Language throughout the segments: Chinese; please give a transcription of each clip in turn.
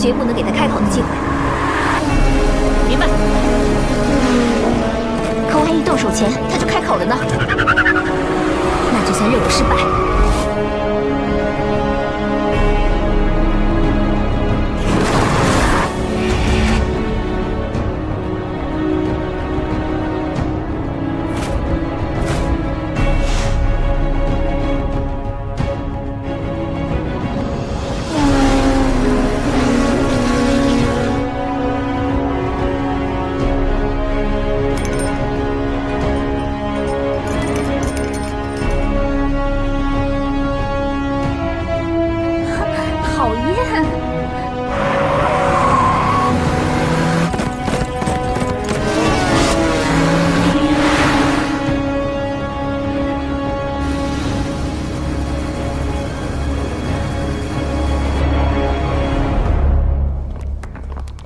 绝不能给他开口的机会。明白。可万一动手前他就开口了呢？那就算任务失败。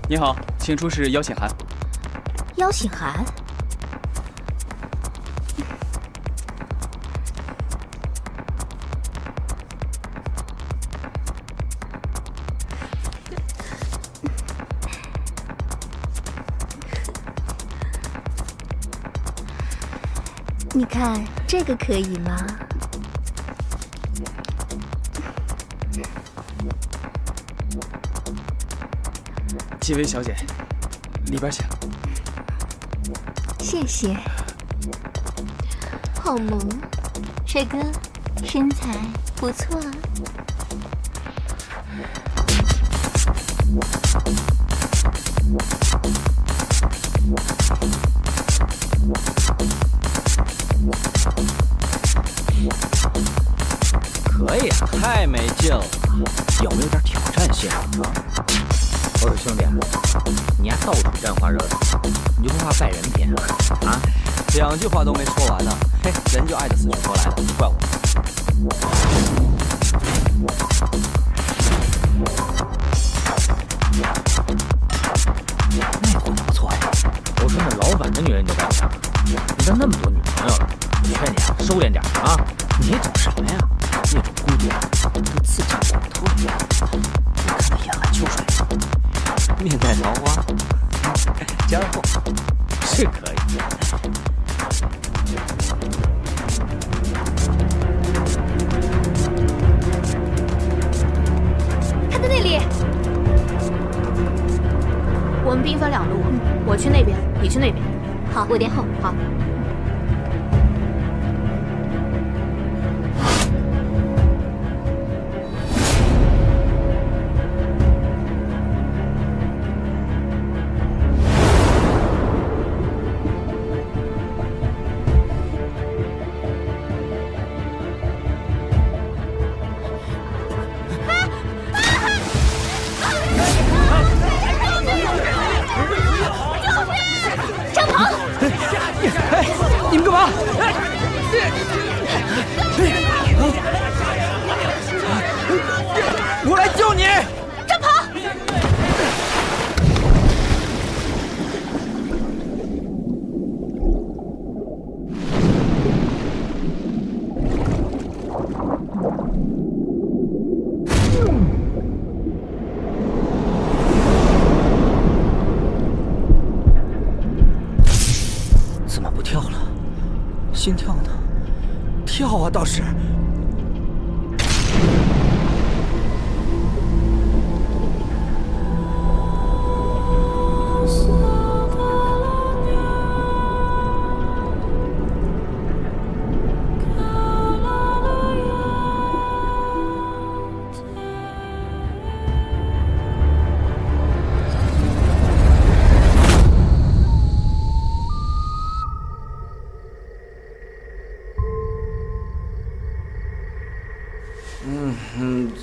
你好，请出示邀请函。邀请函？你看这个可以吗？几位小姐，里边请。谢谢。好萌，帅哥，身材不错啊。可以啊，太没劲了，有没有点挑战性啊？我说兄弟，你还到处沾花惹草，你就不怕败人品啊？2句话都没说完呢，嘿，人就爱得死去活来的，你怪我？那活不错呀。我说那老板的女人就该抢，你都那么多女朋友了，我劝你啊，收敛点啊！你懂什么呀？那种孤独都刺进骨头里了。你看那眼含秋水。面带桃花，加货是可以。他在那里。我们兵分2路，我去那边，你去那边。好，我殿后。好。你们干嘛？我来救你！站跑！怎么不跳了？心跳呢？跳啊，倒是。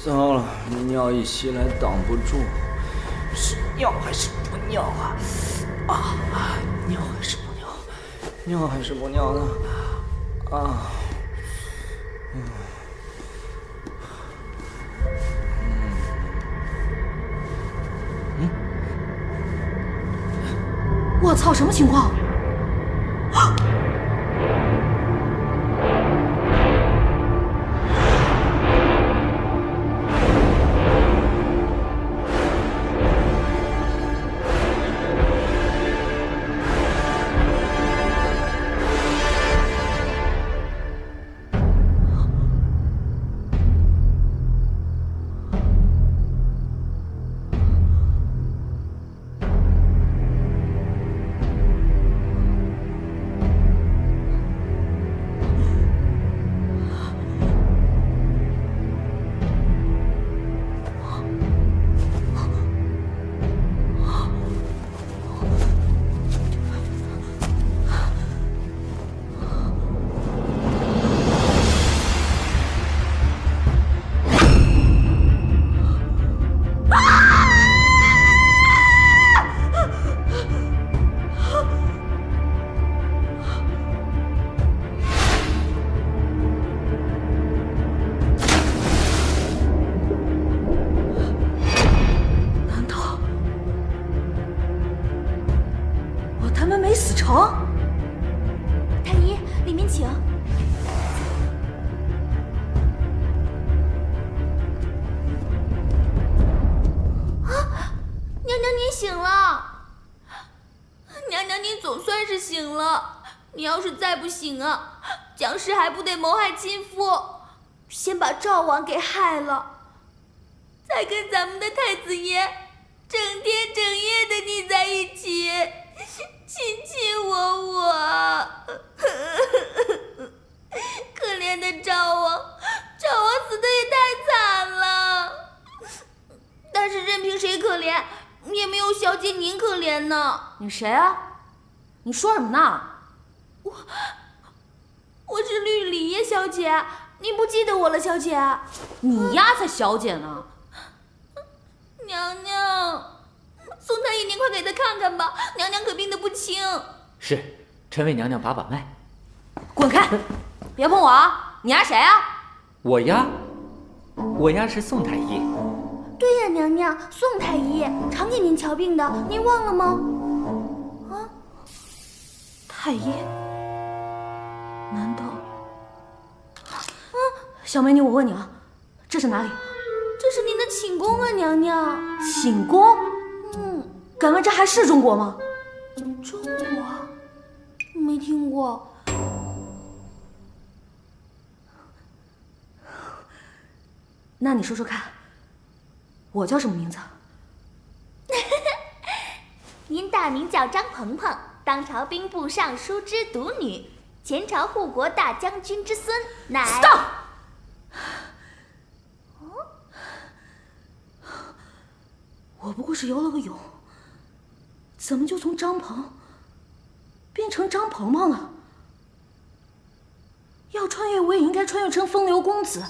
糟了，尿一袭来挡不住，是尿还是不尿啊？尿还是不尿？尿还是不尿呢？我操，什么情况？醒了，娘娘，你总算是醒了。你要是再不醒啊，蒋氏还不得谋害亲夫，先把赵王给害了，再跟咱们的太子爷整天整夜的腻在一起，卿我。可怜的赵王死的也太惨了。但是任凭谁可怜，也没有小姐您可怜呢。你谁啊？你说什么呢？我是绿里耶小姐，您不记得我了，小姐？你丫才小姐呢！娘娘，宋太医，您快给她看看吧，娘娘可病得不轻。是，臣为娘娘把脉。滚开！别碰我啊！你丫谁啊？我丫是宋太医。对呀，娘娘，宋太医常给您瞧病的，您忘了吗？啊，太医？难道？小美女，我问你啊，这是哪里？这是您的寝宫啊，娘娘。寝宫？敢问这还是中国吗？中国？没听过。那你说说看，我叫什么名字？您大名叫张鹏鹏，当朝兵部尚书之独女，前朝护国大将军之孙，乃。Stop！ 我不过是游了个泳，怎么就从张鹏变成张鹏鹏了？要穿越，我也应该穿越成风流公子。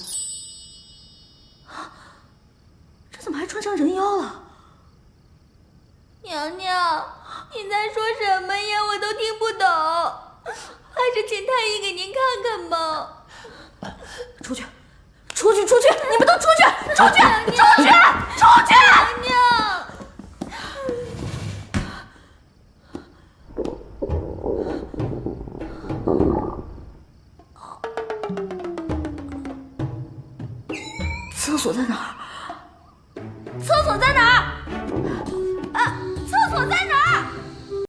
这怎么还穿成人妖了？娘娘，你在说什么呀？我都听不懂，还是请太医给您看看吧。出去！你们都出去！出去！